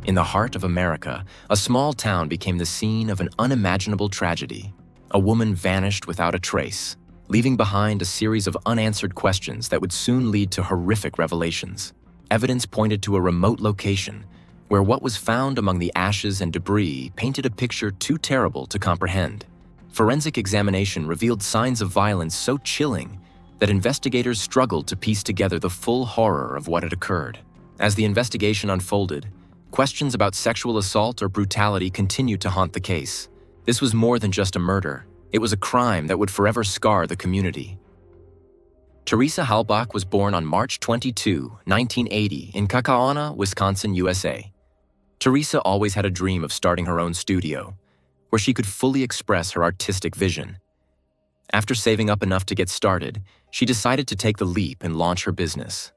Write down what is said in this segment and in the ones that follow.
In the heart of America, a small town became the scene of an unimaginable tragedy. A woman vanished without a trace, leaving behind a series of unanswered questions that would soon lead to horrific revelations. Evidence pointed to a remote location, where what was found among the ashes and debris painted a picture too terrible to comprehend. Forensic examination revealed signs of violence so chilling that investigators struggled to piece together the full horror of what had occurred. As the investigation unfolded, questions about sexual assault or brutality continued to haunt the case. This was more than just a murder. It was a crime that would forever scar the community. Teresa Halbach was born on March 22, 1980, in Kaukauna, Wisconsin, USA. Teresa always had a dream of starting her own studio, where she could fully express her artistic vision. After saving up enough to get started, she decided to take the leap and launch her business.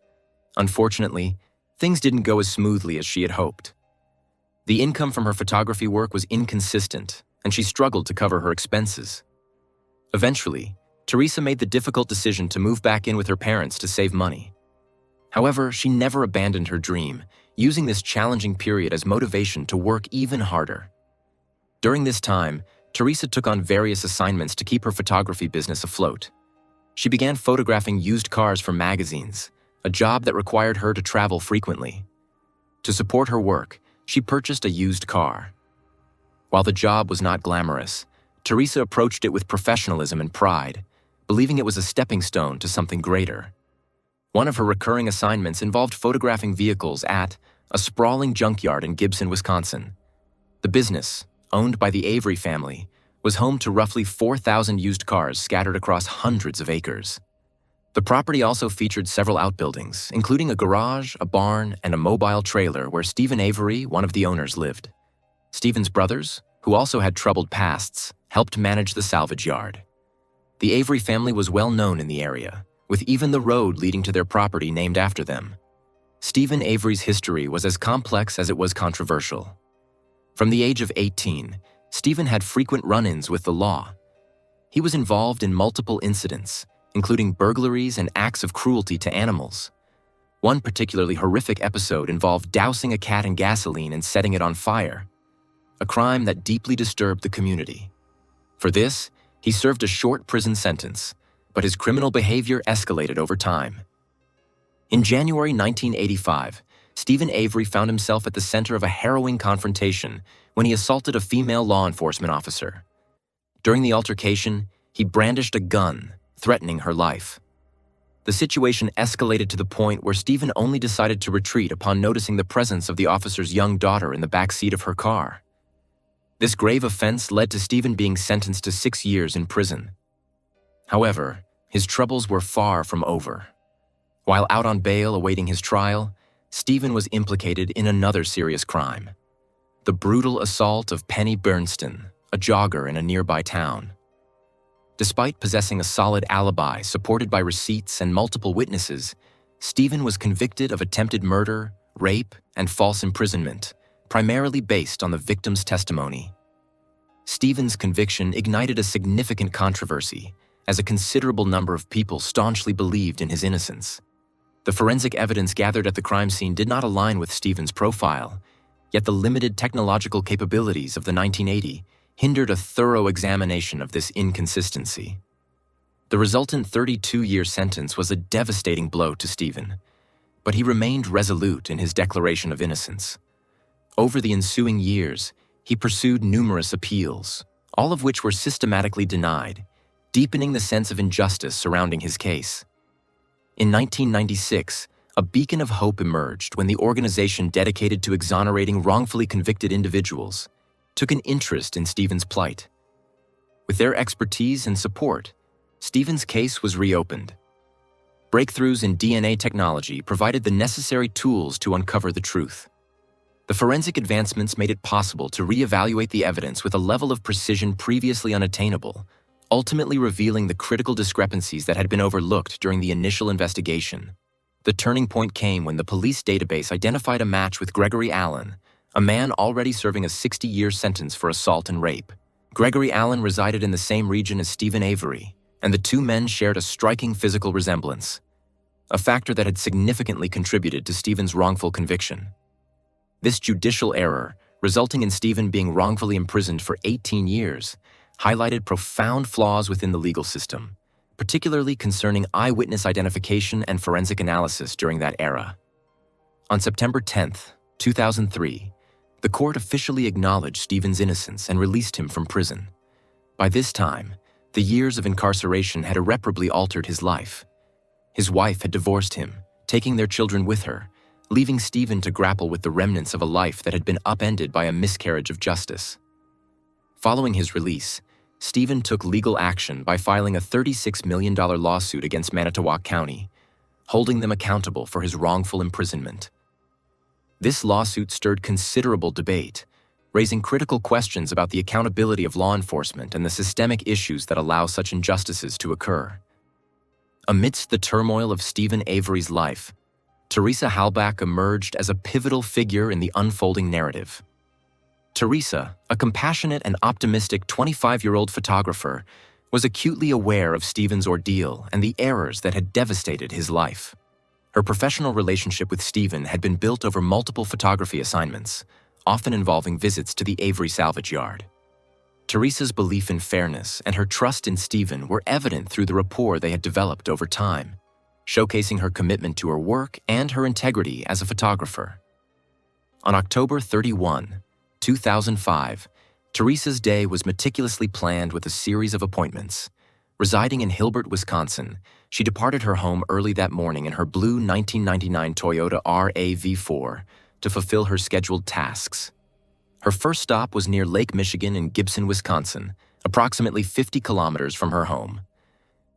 Unfortunately, things didn't go as smoothly as she had hoped. The income from her photography work was inconsistent, and she struggled to cover her expenses. Eventually, Teresa made the difficult decision to move back in with her parents to save money. However, she never abandoned her dream, using this challenging period as motivation to work even harder. During this time, Teresa took on various assignments to keep her photography business afloat. She began photographing used cars for magazines, a job that required her to travel frequently. To support her work, she purchased a used car. While the job was not glamorous, Teresa approached it with professionalism and pride, believing it was a stepping stone to something greater. One of her recurring assignments involved photographing vehicles at a sprawling junkyard in Gibson, Wisconsin. The business, owned by the Avery family, was home to roughly 4,000 used cars scattered across hundreds of acres. The property also featured several outbuildings, including a garage, a barn, and a mobile trailer where Stephen Avery, one of the owners, lived. Stephen's brothers, who also had troubled pasts, helped manage the salvage yard. The Avery family was well known in the area, with even the road leading to their property named after them. Stephen Avery's history was as complex as it was controversial. From the age of 18, Stephen had frequent run-ins with the law. He was involved in multiple incidents, including burglaries and acts of cruelty to animals. One particularly horrific episode involved dousing a cat in gasoline and setting it on fire, a crime that deeply disturbed the community. For this, he served a short prison sentence, but his criminal behavior escalated over time. In January 1985, Stephen Avery found himself at the center of a harrowing confrontation when he assaulted a female law enforcement officer. During the altercation, he brandished a gun, threatening her life. The situation escalated to the point where Stephen only decided to retreat upon noticing the presence of the officer's young daughter in the back seat of her car. This grave offense led to Stephen being sentenced to 6 years in prison. However, his troubles were far from over. While out on bail awaiting his trial, Stephen was implicated in another serious crime: the brutal assault of Penny Bernstein, a jogger in a nearby town. Despite possessing a solid alibi supported by receipts and multiple witnesses, Stephen was convicted of attempted murder, rape, and false imprisonment, primarily based on the victim's testimony. Stephen's conviction ignited a significant controversy, as a considerable number of people staunchly believed in his innocence. The forensic evidence gathered at the crime scene did not align with Stephen's profile, yet the limited technological capabilities of the 1980 hindered a thorough examination of this inconsistency. The resultant 32-year sentence was a devastating blow to Stephen, but he remained resolute in his declaration of innocence. Over the ensuing years, he pursued numerous appeals, all of which were systematically denied, deepening the sense of injustice surrounding his case. In 1996, a beacon of hope emerged when the organization dedicated to exonerating wrongfully convicted individuals took an interest in Stephen's plight. With their expertise and support, Stephen's case was reopened. Breakthroughs in DNA technology provided the necessary tools to uncover the truth. The forensic advancements made it possible to reevaluate the evidence with a level of precision previously unattainable, ultimately revealing the critical discrepancies that had been overlooked during the initial investigation. The turning point came when the police database identified a match with Gregory Allen, a man already serving a 60-year sentence for assault and rape. Gregory Allen resided in the same region as Stephen Avery, and the two men shared a striking physical resemblance, a factor that had significantly contributed to Stephen's wrongful conviction. This judicial error, resulting in Stephen being wrongfully imprisoned for 18 years, highlighted profound flaws within the legal system, particularly concerning eyewitness identification and forensic analysis during that era. On September 10, 2003, the court officially acknowledged Stephen's innocence and released him from prison. By this time, the years of incarceration had irreparably altered his life. His wife had divorced him, taking their children with her, leaving Stephen to grapple with the remnants of a life that had been upended by a miscarriage of justice. Following his release, Stephen took legal action by filing a $36 million lawsuit against Manitowoc County, holding them accountable for his wrongful imprisonment. This lawsuit stirred considerable debate, raising critical questions about the accountability of law enforcement and the systemic issues that allow such injustices to occur. Amidst the turmoil of Stephen Avery's life, Teresa Halbach emerged as a pivotal figure in the unfolding narrative. Teresa, a compassionate and optimistic 25-year-old photographer, was acutely aware of Stephen's ordeal and the errors that had devastated his life. Her professional relationship with Stephen had been built over multiple photography assignments, often involving visits to the Avery salvage yard. Teresa's belief in fairness and her trust in Stephen were evident through the rapport they had developed over time, showcasing her commitment to her work and her integrity as a photographer. On October 31, 2005, Teresa's day was meticulously planned with a series of appointments. Residing in Hilbert, Wisconsin, she departed her home early that morning in her blue 1999 Toyota RAV4 to fulfill her scheduled tasks. Her first stop was near Lake Michigan in Gibson, Wisconsin, approximately 50 kilometers from her home.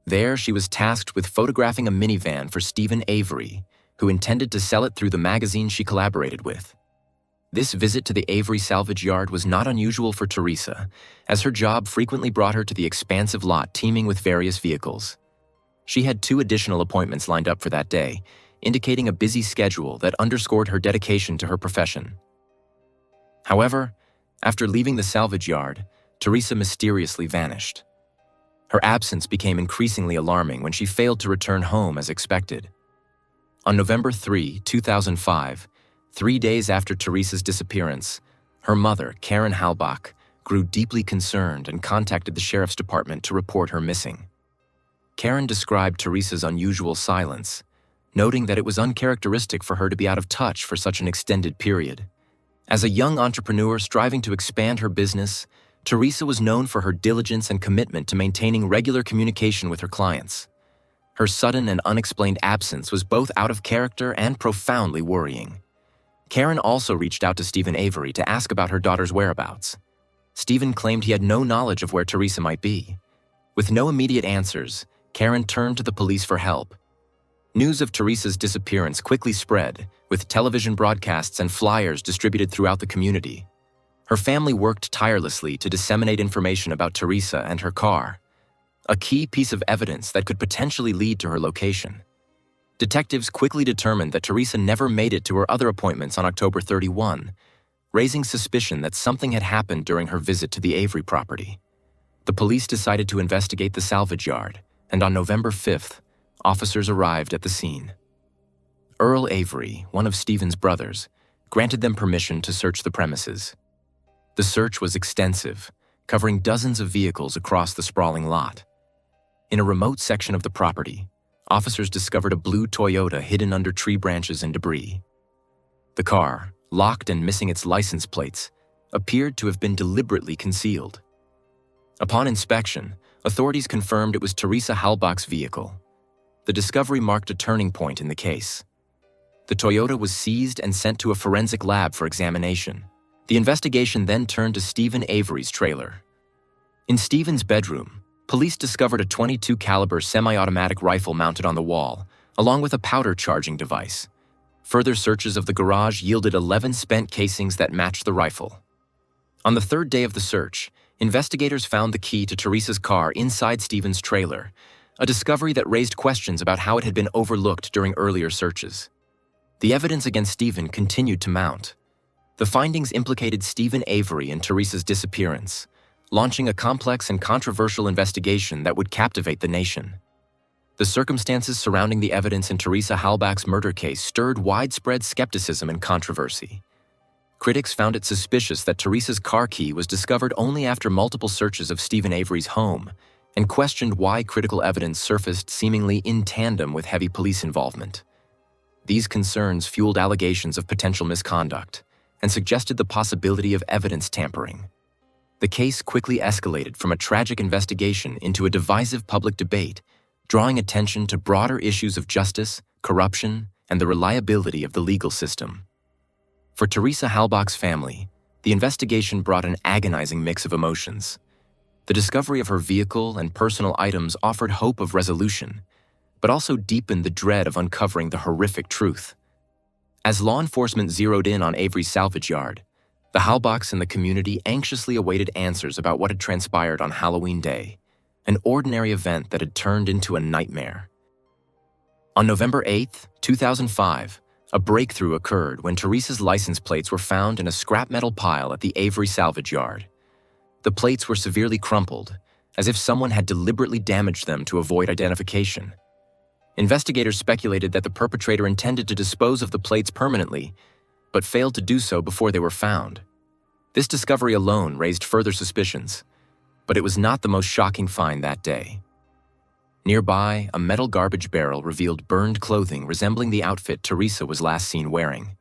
There, she was tasked with photographing a minivan for Stephen Avery, who intended to sell it through the magazine she collaborated with. This visit to the Avery salvage yard was not unusual for Teresa, as her job frequently brought her to the expansive lot teeming with various vehicles. She had 2 additional appointments lined up for that day, indicating a busy schedule that underscored her dedication to her profession. However, after leaving the salvage yard, Teresa mysteriously vanished. Her absence became increasingly alarming when she failed to return home as expected. On November 3, 2005, 3 days after Teresa's disappearance, her mother, Karen Halbach, grew deeply concerned and contacted the sheriff's department to report her missing. Karen described Teresa's unusual silence, noting that it was uncharacteristic for her to be out of touch for such an extended period. As a young entrepreneur striving to expand her business, Teresa was known for her diligence and commitment to maintaining regular communication with her clients. Her sudden and unexplained absence was both out of character and profoundly worrying. Karen also reached out to Stephen Avery to ask about her daughter's whereabouts. Stephen claimed he had no knowledge of where Teresa might be. With no immediate answers, Karen turned to the police for help. News of Teresa's disappearance quickly spread, with television broadcasts and flyers distributed throughout the community. Her family worked tirelessly to disseminate information about Teresa and her car, a key piece of evidence that could potentially lead to her location. Detectives quickly determined that Teresa never made it to her other appointments on October 31, raising suspicion that something had happened during her visit to the Avery property. The police decided to investigate the salvage yard, and on November 5th, officers arrived at the scene. Earl Avery, one of Stephen's brothers, granted them permission to search the premises. The search was extensive, covering dozens of vehicles across the sprawling lot. In a remote section of the property, officers discovered a blue Toyota hidden under tree branches and debris. The car, locked and missing its license plates, appeared to have been deliberately concealed. Upon inspection, authorities confirmed it was Teresa Halbach's vehicle. The discovery marked a turning point in the case. The Toyota was seized and sent to a forensic lab for examination. The investigation then turned to Stephen Avery's trailer. In Stephen's bedroom, police discovered a .22 caliber semi-automatic rifle mounted on the wall, along with a powder charging device. Further searches of the garage yielded 11 spent casings that matched the rifle. On the 3rd day of the search, investigators found the key to Teresa's car inside Stephen's trailer, a discovery that raised questions about how it had been overlooked during earlier searches. The evidence against Stephen continued to mount. The findings implicated Stephen Avery in Teresa's disappearance, launching a complex and controversial investigation that would captivate the nation. The circumstances surrounding the evidence in Teresa Halbach's murder case stirred widespread skepticism and controversy. Critics found it suspicious that Teresa's car key was discovered only after multiple searches of Stephen Avery's home, and questioned why critical evidence surfaced seemingly in tandem with heavy police involvement. These concerns fueled allegations of potential misconduct and suggested the possibility of evidence tampering. The case quickly escalated from a tragic investigation into a divisive public debate, drawing attention to broader issues of justice, corruption, and the reliability of the legal system. For Teresa Halbach's family, the investigation brought an agonizing mix of emotions. The discovery of her vehicle and personal items offered hope of resolution, but also deepened the dread of uncovering the horrific truth. As law enforcement zeroed in on Avery's salvage yard, the Halbachs and the community anxiously awaited answers about what had transpired on Halloween Day, an ordinary event that had turned into a nightmare. On November 8, 2005, a breakthrough occurred when Teresa's license plates were found in a scrap metal pile at the Avery salvage yard. The plates were severely crumpled, as if someone had deliberately damaged them to avoid identification. Investigators speculated that the perpetrator intended to dispose of the plates permanently, but failed to do so before they were found. This discovery alone raised further suspicions, but it was not the most shocking find that day. Nearby, a metal garbage barrel revealed burned clothing resembling the outfit Teresa was last seen wearing.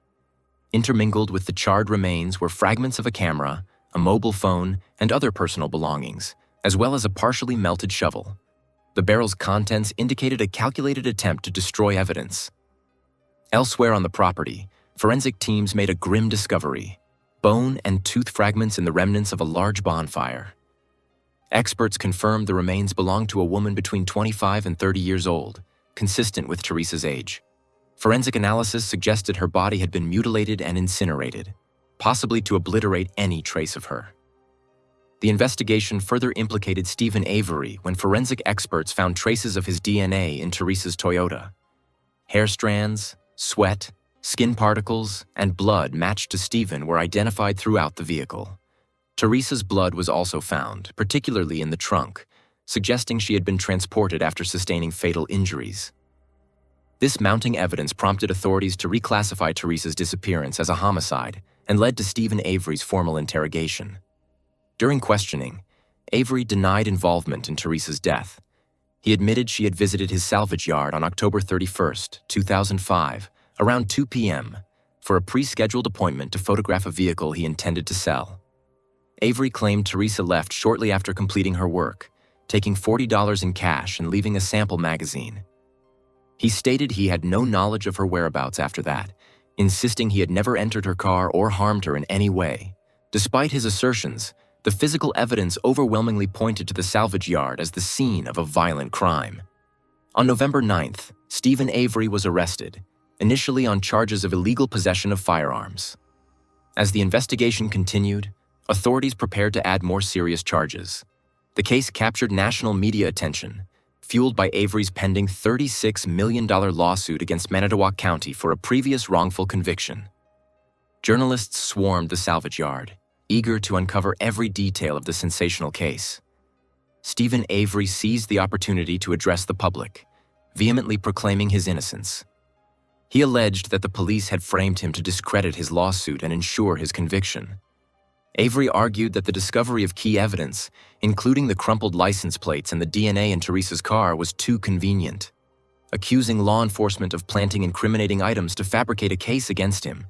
Intermingled with the charred remains were fragments of a camera, a mobile phone, and other personal belongings, as well as a partially melted shovel. The barrel's contents indicated a calculated attempt to destroy evidence. Elsewhere on the property, forensic teams made a grim discovery: bone and tooth fragments in the remnants of a large bonfire. Experts confirmed the remains belonged to a woman between 25 and 30 years old, consistent with Teresa's age. Forensic analysis suggested her body had been mutilated and incinerated, possibly to obliterate any trace of her. The investigation further implicated Stephen Avery when forensic experts found traces of his DNA in Teresa's Toyota. Hair strands, sweat, skin particles, and blood matched to Stephen were identified throughout the vehicle. Teresa's blood was also found, particularly in the trunk, suggesting she had been transported after sustaining fatal injuries. This mounting evidence prompted authorities to reclassify Teresa's disappearance as a homicide and led to Stephen Avery's formal interrogation. During questioning, Avery denied involvement in Teresa's death. He admitted she had visited his salvage yard on October 31, 2005, around 2 p.m., for a pre-scheduled appointment to photograph a vehicle he intended to sell. Avery claimed Teresa left shortly after completing her work, taking $40 in cash and leaving a sample magazine. He stated he had no knowledge of her whereabouts after that, insisting he had never entered her car or harmed her in any way. Despite his assertions, the physical evidence overwhelmingly pointed to the salvage yard as the scene of a violent crime. On November 9th, Stephen Avery was arrested, initially on charges of illegal possession of firearms. As the investigation continued, authorities prepared to add more serious charges. The case captured national media attention, fueled by Avery's pending $36 million lawsuit against Manitowoc County for a previous wrongful conviction. Journalists swarmed the salvage yard, eager to uncover every detail of the sensational case. Stephen Avery seized the opportunity to address the public, vehemently proclaiming his innocence. He alleged that the police had framed him to discredit his lawsuit and ensure his conviction. Avery argued that the discovery of key evidence, including the crumpled license plates and the DNA in Teresa's car, was too convenient, accusing law enforcement of planting incriminating items to fabricate a case against him.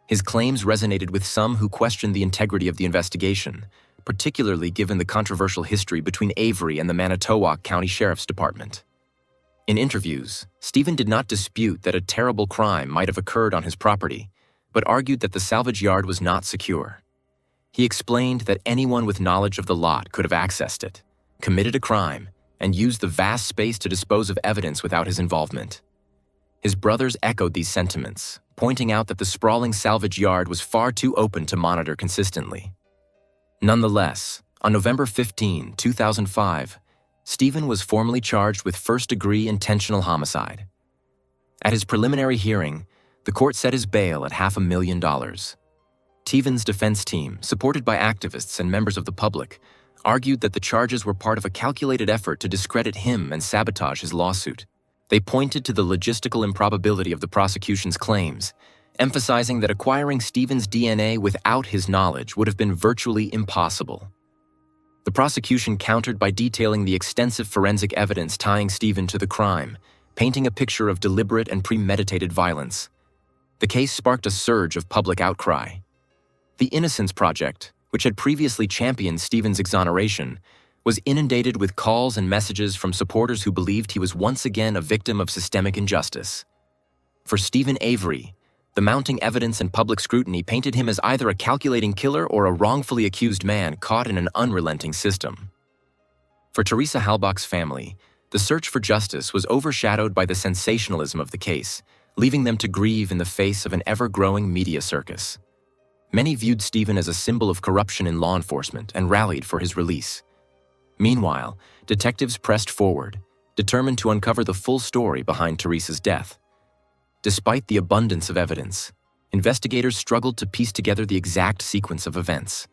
His claims resonated with some who questioned the integrity of the investigation, particularly given the controversial history between Avery and the Manitowoc County Sheriff's Department. In interviews, Stephen did not dispute that a terrible crime might have occurred on his property, but argued that the salvage yard was not secure. He explained that anyone with knowledge of the lot could have accessed it, committed a crime, and used the vast space to dispose of evidence without his involvement. His brothers echoed these sentiments, pointing out that the sprawling salvage yard was far too open to monitor consistently. Nonetheless, on November 15, 2005, Stephen was formally charged with first-degree intentional homicide. At his preliminary hearing, the court set his bail at $500,000. Stephen's defense team, supported by activists and members of the public, argued that the charges were part of a calculated effort to discredit him and sabotage his lawsuit. They pointed to the logistical improbability of the prosecution's claims, emphasizing that acquiring Stephen's DNA without his knowledge would have been virtually impossible. The prosecution countered by detailing the extensive forensic evidence tying Stephen to the crime, painting a picture of deliberate and premeditated violence. The case sparked a surge of public outcry. The Innocence Project, which had previously championed Stephen's exoneration, was inundated with calls and messages from supporters who believed he was once again a victim of systemic injustice. For Stephen Avery, the mounting evidence and public scrutiny painted him as either a calculating killer or a wrongfully accused man caught in an unrelenting system. For Teresa Halbach's family, the search for justice was overshadowed by the sensationalism of the case, leaving them to grieve in the face of an ever-growing media circus. Many viewed Stephen as a symbol of corruption in law enforcement and rallied for his release. Meanwhile, detectives pressed forward, determined to uncover the full story behind Teresa's death. Despite the abundance of evidence, investigators struggled to piece together the exact sequence of events.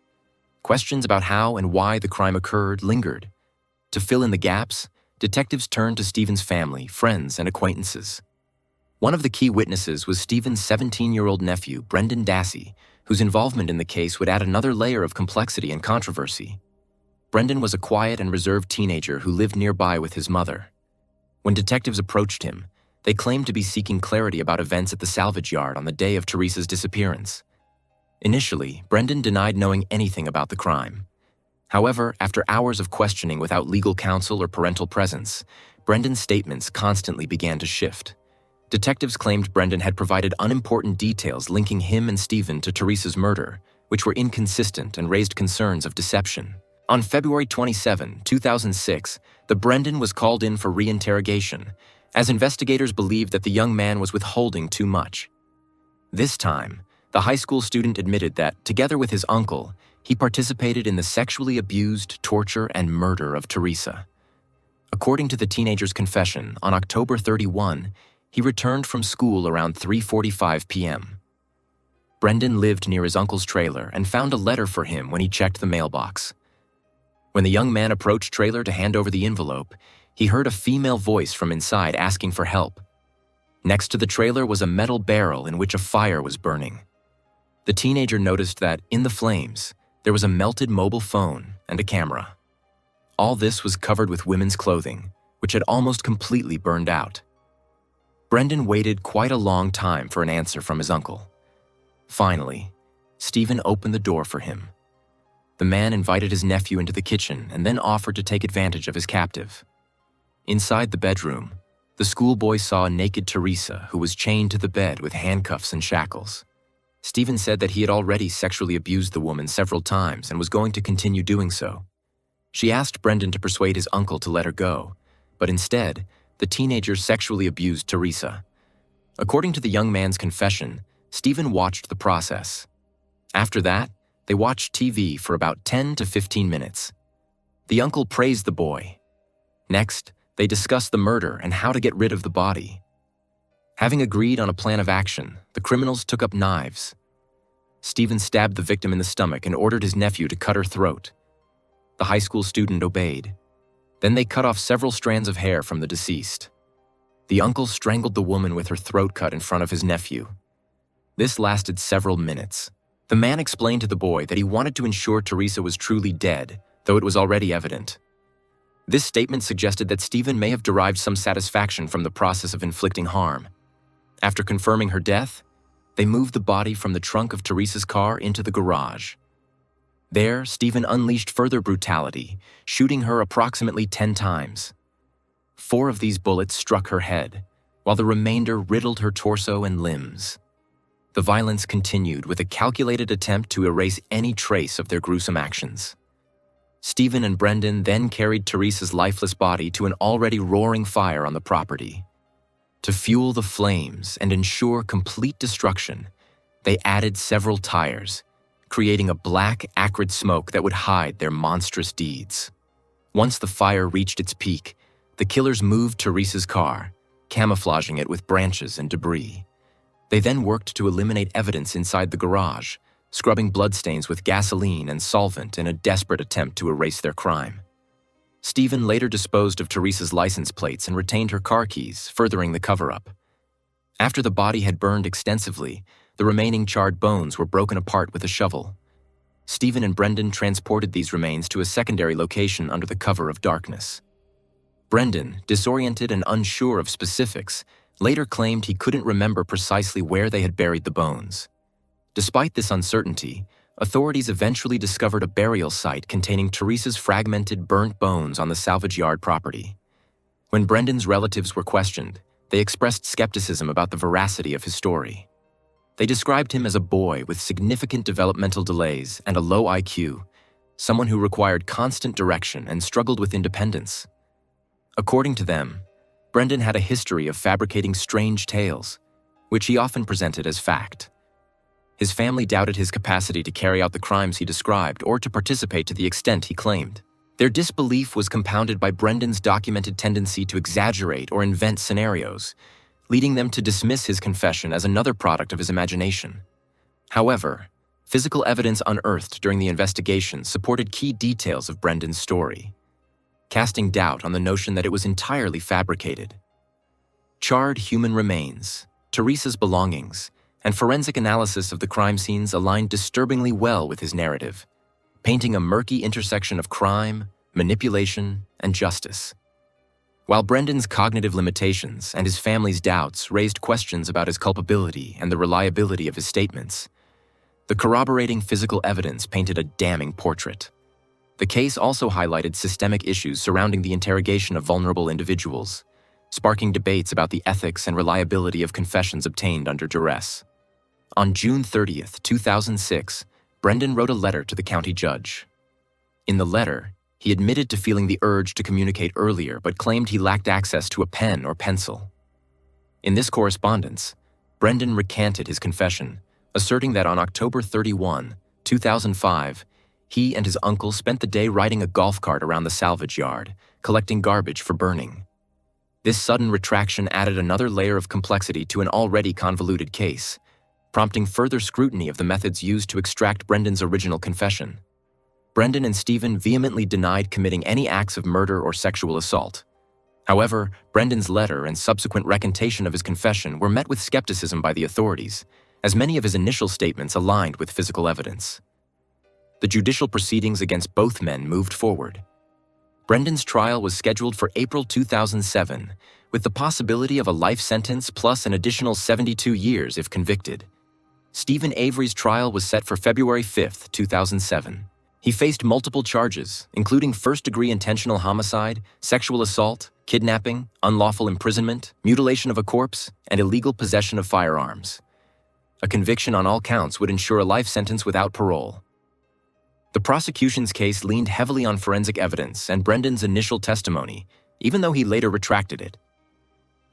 Questions about how and why the crime occurred lingered. To fill in the gaps, detectives turned to Stephen's family, friends, and acquaintances. One of the key witnesses was Stephen's 17-year-old nephew, Brendan Dassey, whose involvement in the case would add another layer of complexity and controversy. Brendan was a quiet and reserved teenager who lived nearby with his mother. When detectives approached him, they claimed to be seeking clarity about events at the salvage yard on the day of Teresa's disappearance. Initially, Brendan denied knowing anything about the crime. However, after hours of questioning without legal counsel or parental presence, Brendan's statements constantly began to shift. Detectives claimed Brendan had provided unimportant details linking him and Stephen to Teresa's murder, which were inconsistent and raised concerns of deception. On February 27, 2006, the Brendan was called in for reinterrogation, as investigators believed that the young man was withholding too much. This time, the high school student admitted that, together with his uncle, he participated in the sexually abused, torture, and murder of Teresa. According to the teenager's confession, on October 31, he returned from school around 3:45 p.m. Brendan lived near his uncle's trailer and found a letter for him when he checked the mailbox. When the young man approached trailer to hand over the envelope, he heard a female voice from inside asking for help. Next to the trailer was a metal barrel in which a fire was burning. The teenager noticed that, in the flames, there was a melted mobile phone and a camera. All this was covered with women's clothing, which had almost completely burned out. Brendan waited quite a long time for an answer from his uncle. Finally, Stephen opened the door for him. The man invited his nephew into the kitchen and then offered to take advantage of his captive. Inside the bedroom, the schoolboy saw a naked Teresa who was chained to the bed with handcuffs and shackles. Stephen said that he had already sexually abused the woman several times and was going to continue doing so. She asked Brendan to persuade his uncle to let her go, but instead, the teenager sexually abused Teresa. According to the young man's confession, Stephen watched the process. After that, they watched TV for about 10 to 15 minutes. The uncle praised the boy. Next, they discussed the murder and how to get rid of the body. Having agreed on a plan of action, the criminals took up knives. Stephen stabbed the victim in the stomach and ordered his nephew to cut her throat. The high school student obeyed. Then they cut off several strands of hair from the deceased. The uncle strangled the woman with her throat cut in front of his nephew. This lasted several minutes. The man explained to the boy that he wanted to ensure Teresa was truly dead, though it was already evident. This statement suggested that Stephen may have derived some satisfaction from the process of inflicting harm. After confirming her death, they moved the body from the trunk of Teresa's car into the garage. There, Stephen unleashed further brutality, shooting her approximately 10 times. 4 of these bullets struck her head, while the remainder riddled her torso and limbs. The violence continued with a calculated attempt to erase any trace of their gruesome actions. Stephen and Brendan then carried Teresa's lifeless body to an already roaring fire on the property. To fuel the flames and ensure complete destruction, they added several tires, creating a black, acrid smoke that would hide their monstrous deeds. Once the fire reached its peak, the killers moved Teresa's car, camouflaging it with branches and debris. They then worked to eliminate evidence inside the garage, scrubbing bloodstains with gasoline and solvent in a desperate attempt to erase their crime. Stephen later disposed of Teresa's license plates and retained her car keys, furthering the cover-up. After the body had burned extensively, The remaining charred bones were broken apart with a shovel. Stephen and Brendan transported these remains to a secondary location under the cover of darkness. Brendan, disoriented and unsure of specifics, later claimed he couldn't remember precisely where they had buried the bones. Despite this uncertainty, authorities eventually discovered a burial site containing Teresa's fragmented, burnt bones on the salvage yard property. When Brendan's relatives were questioned, they expressed skepticism about the veracity of his story. They described him as a boy with significant developmental delays and a low IQ, someone who required constant direction and struggled with independence. According to them, Brendan had a history of fabricating strange tales, which he often presented as fact. His family doubted his capacity to carry out the crimes he described or to participate to the extent he claimed. Their disbelief was compounded by Brendan's documented tendency to exaggerate or invent scenarios, leading them to dismiss his confession as another product of his imagination. However, physical evidence unearthed during the investigation supported key details of Brendan's story, casting doubt on the notion that it was entirely fabricated. Charred human remains, Teresa's belongings, and forensic analysis of the crime scenes aligned disturbingly well with his narrative, painting a murky intersection of crime, manipulation, and justice. While Brendan's cognitive limitations and his family's doubts raised questions about his culpability and the reliability of his statements, the corroborating physical evidence painted a damning portrait. The case also highlighted systemic issues surrounding the interrogation of vulnerable individuals, sparking debates about the ethics and reliability of confessions obtained under duress. On June 30, 2006, Brendan wrote a letter to the county judge. In the letter, he admitted to feeling the urge to communicate earlier but claimed he lacked access to a pen or pencil. In this correspondence, Brendan recanted his confession, asserting that on October 31, 2005, he and his uncle spent the day riding a golf cart around the salvage yard, collecting garbage for burning. This sudden retraction added another layer of complexity to an already convoluted case, prompting further scrutiny of the methods used to extract Brendan's original confession. Brendan and Stephen vehemently denied committing any acts of murder or sexual assault. However, Brendan's letter and subsequent recantation of his confession were met with skepticism by the authorities, as many of his initial statements aligned with physical evidence. The judicial proceedings against both men moved forward. Brendan's trial was scheduled for April 2007, with the possibility of a life sentence plus an additional 72 years if convicted. Stephen Avery's trial was set for February 5, 2007. He faced multiple charges, including first-degree intentional homicide, sexual assault, kidnapping, unlawful imprisonment, mutilation of a corpse, and illegal possession of firearms. A conviction on all counts would ensure a life sentence without parole. The prosecution's case leaned heavily on forensic evidence and Brendan's initial testimony, even though he later retracted it.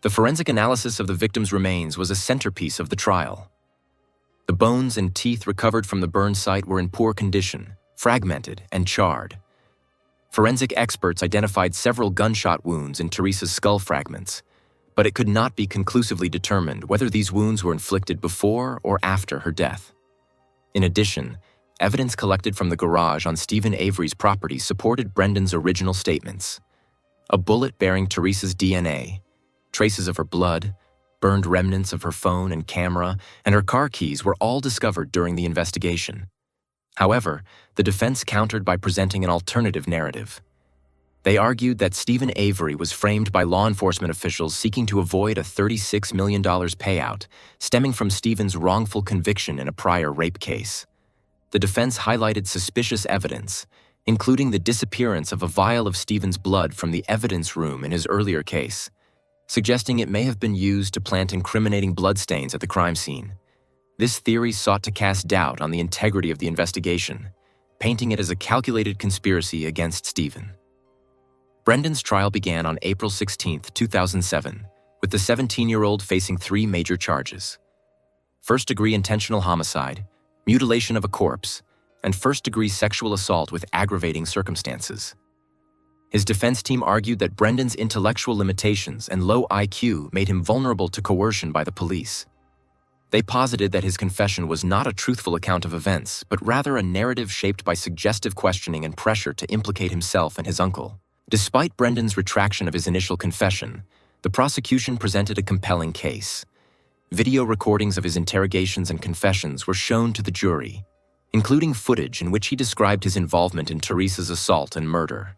The forensic analysis of the victim's remains was a centerpiece of the trial. The bones and teeth recovered from the burn site were in poor condition, fragmented, and charred. Forensic experts identified several gunshot wounds in Teresa's skull fragments, but it could not be conclusively determined whether these wounds were inflicted before or after her death. In addition, evidence collected from the garage on Stephen Avery's property supported Brendan's original statements. A bullet bearing Teresa's DNA, traces of her blood, burned remnants of her phone and camera, and her car keys were all discovered during the investigation. However, the defense countered by presenting an alternative narrative. They argued that Stephen Avery was framed by law enforcement officials seeking to avoid a $36 million payout stemming from Stephen's wrongful conviction in a prior rape case. The defense highlighted suspicious evidence, including the disappearance of a vial of Stephen's blood from the evidence room in his earlier case, suggesting it may have been used to plant incriminating bloodstains at the crime scene. This theory sought to cast doubt on the integrity of the investigation, painting it as a calculated conspiracy against Stephen. Brendan's trial began on April 16, 2007, with the 17-year-old facing 3 major charges: first-degree intentional homicide, mutilation of a corpse, and first-degree sexual assault with aggravating circumstances. His defense team argued that Brendan's intellectual limitations and low IQ made him vulnerable to coercion by the police. They posited that his confession was not a truthful account of events, but rather a narrative shaped by suggestive questioning and pressure to implicate himself and his uncle. Despite Brendan's retraction of his initial confession, the prosecution presented a compelling case. Video recordings of his interrogations and confessions were shown to the jury, including footage in which he described his involvement in Teresa's assault and murder.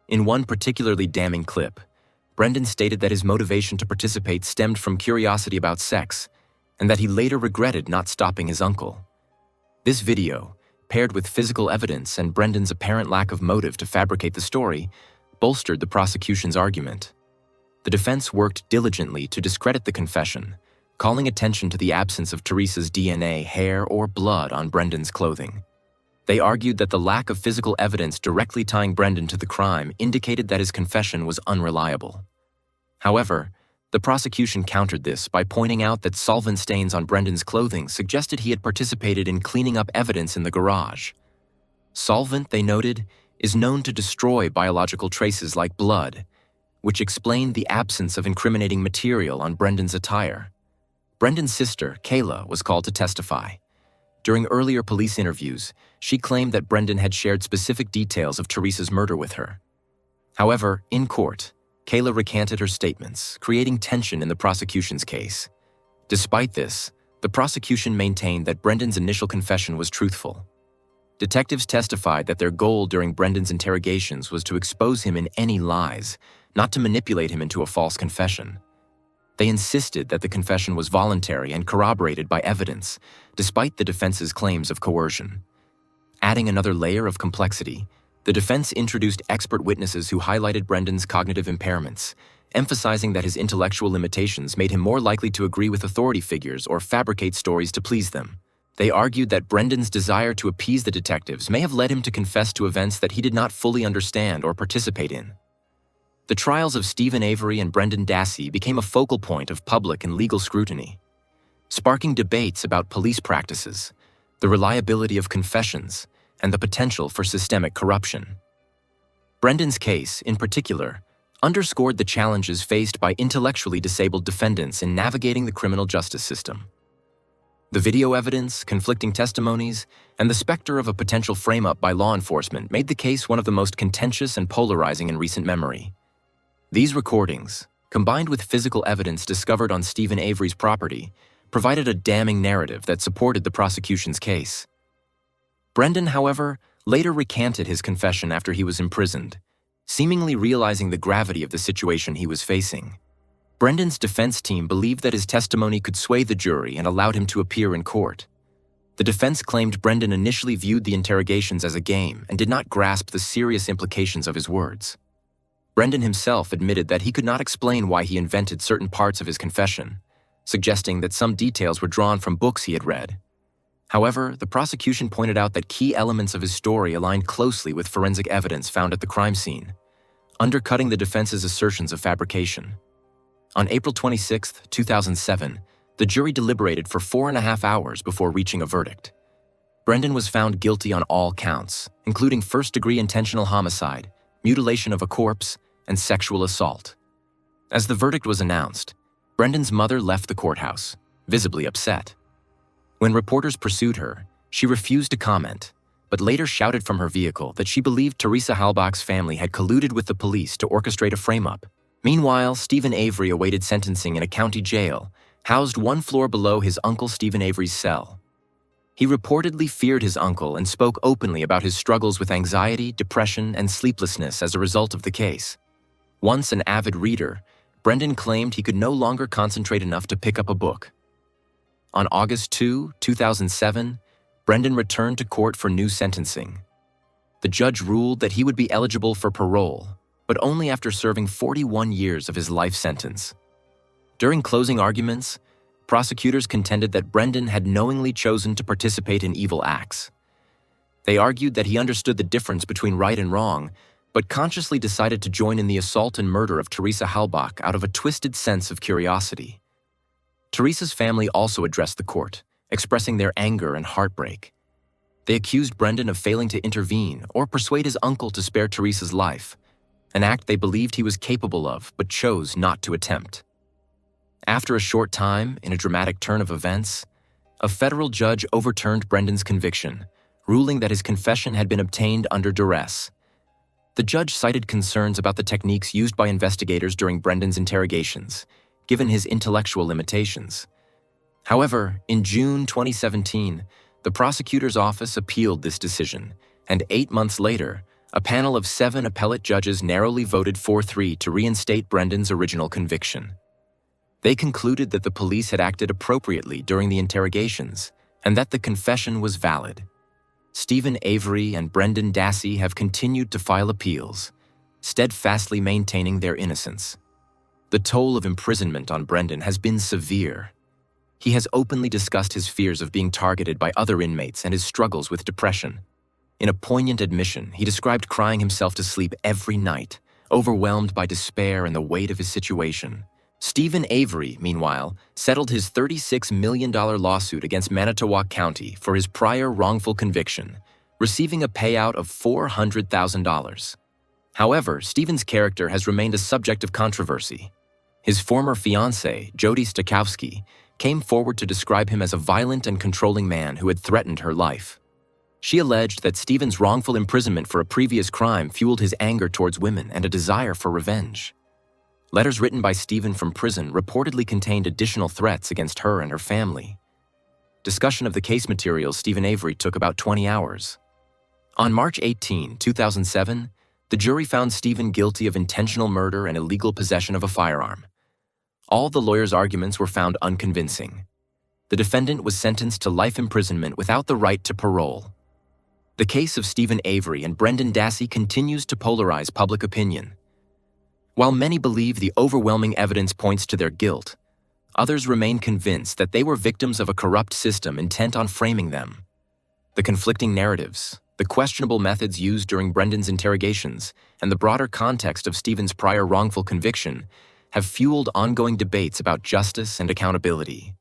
In one particularly damning clip, Brendan stated that his motivation to participate stemmed from curiosity about sex, and that he later regretted not stopping his uncle. This video, paired with physical evidence and Brendan's apparent lack of motive to fabricate the story, bolstered the prosecution's argument. The defense worked diligently to discredit the confession, calling attention to the absence of Teresa's DNA, hair, or blood on Brendan's clothing. They argued that the lack of physical evidence directly tying Brendan to the crime indicated that his confession was unreliable. However, the prosecution countered this by pointing out that solvent stains on Brendan's clothing suggested he had participated in cleaning up evidence in the garage. Solvent, they noted, is known to destroy biological traces like blood, which explained the absence of incriminating material on Brendan's attire. Brendan's sister, Kayla, was called to testify. During earlier police interviews, she claimed that Brendan had shared specific details of Teresa's murder with her. However, in court, Kayla recanted her statements, creating tension in the prosecution's case. Despite this, the prosecution maintained that Brendan's initial confession was truthful. Detectives testified that their goal during Brendan's interrogations was to expose him in any lies, not to manipulate him into a false confession. They insisted that the confession was voluntary and corroborated by evidence, despite the defense's claims of coercion. Adding another layer of complexity, the defense introduced expert witnesses who highlighted Brendan's cognitive impairments, emphasizing that his intellectual limitations made him more likely to agree with authority figures or fabricate stories to please them. They argued that Brendan's desire to appease the detectives may have led him to confess to events that he did not fully understand or participate in. The trials of Stephen Avery and Brendan Dassey became a focal point of public and legal scrutiny, sparking debates about police practices, the reliability of confessions, and the potential for systemic corruption. Brendan's case, in particular, underscored the challenges faced by intellectually disabled defendants in navigating the criminal justice system. The video evidence, conflicting testimonies, and the specter of a potential frame-up by law enforcement made the case one of the most contentious and polarizing in recent memory. These recordings, combined with physical evidence discovered on Stephen Avery's property, provided a damning narrative that supported the prosecution's case. Brendan, however, later recanted his confession after he was imprisoned, seemingly realizing the gravity of the situation he was facing. Brendan's defense team believed that his testimony could sway the jury and allowed him to appear in court. The defense claimed Brendan initially viewed the interrogations as a game and did not grasp the serious implications of his words. Brendan himself admitted that he could not explain why he invented certain parts of his confession, suggesting that some details were drawn from books he had read. However, the prosecution pointed out that key elements of his story aligned closely with forensic evidence found at the crime scene, undercutting the defense's assertions of fabrication. On April 26, 2007, the jury deliberated for 4.5 hours before reaching a verdict. Brendan was found guilty on all counts, including first-degree intentional homicide, mutilation of a corpse, and sexual assault. As the verdict was announced, Brendan's mother left the courthouse, visibly upset. When reporters pursued her, she refused to comment, but later shouted from her vehicle that she believed Teresa Halbach's family had colluded with the police to orchestrate a frame-up. Meanwhile, Stephen Avery awaited sentencing in a county jail, housed one floor below his uncle Stephen Avery's cell. He reportedly feared his uncle and spoke openly about his struggles with anxiety, depression, and sleeplessness as a result of the case. Once an avid reader, Brendan claimed he could no longer concentrate enough to pick up a book. On August 2, 2007, Brendan returned to court for new sentencing. The judge ruled that he would be eligible for parole, but only after serving 41 years of his life sentence. During closing arguments, prosecutors contended that Brendan had knowingly chosen to participate in evil acts. They argued that he understood the difference between right and wrong, but consciously decided to join in the assault and murder of Teresa Halbach out of a twisted sense of curiosity. Teresa's family also addressed the court, expressing their anger and heartbreak. They accused Brendan of failing to intervene or persuade his uncle to spare Teresa's life, an act they believed he was capable of but chose not to attempt. After a short time, in a dramatic turn of events, a federal judge overturned Brendan's conviction, ruling that his confession had been obtained under duress. The judge cited concerns about the techniques used by investigators during Brendan's interrogations, given his intellectual limitations, However, in June 2017, the prosecutor's office appealed this decision, and 8 months later, a panel of 7 appellate judges narrowly voted 4-3 to reinstate Brendan's original conviction. They concluded that the police had acted appropriately during the interrogations and that the confession was valid. Stephen Avery and Brendan Dassey have continued to file appeals, steadfastly maintaining their innocence. The toll of imprisonment on Brendan has been severe. He has openly discussed his fears of being targeted by other inmates and his struggles with depression. In a poignant admission, he described crying himself to sleep every night, overwhelmed by despair and the weight of his situation. Stephen Avery, meanwhile, settled his $36 million lawsuit against Manitowoc County for his prior wrongful conviction, receiving a payout of $400,000. However, Stephen's character has remained a subject of controversy. His former fiancée, Jody Stokowski, came forward to describe him as a violent and controlling man who had threatened her life. She alleged that Stephen's wrongful imprisonment for a previous crime fueled his anger towards women and a desire for revenge. Letters written by Stephen from prison reportedly contained additional threats against her and her family. Discussion of the case materials Stephen Avery took about 20 hours. On March 18, 2007, the jury found Stephen guilty of intentional murder and illegal possession of a firearm. All the lawyer's arguments were found unconvincing. The defendant was sentenced to life imprisonment without the right to parole. The case of Stephen Avery and Brendan Dassey continues to polarize public opinion. While many believe the overwhelming evidence points to their guilt, others remain convinced that they were victims of a corrupt system intent on framing them. The conflicting narratives, the questionable methods used during Brendan's interrogations, and the broader context of Stephen's prior wrongful conviction have fueled ongoing debates about justice and accountability.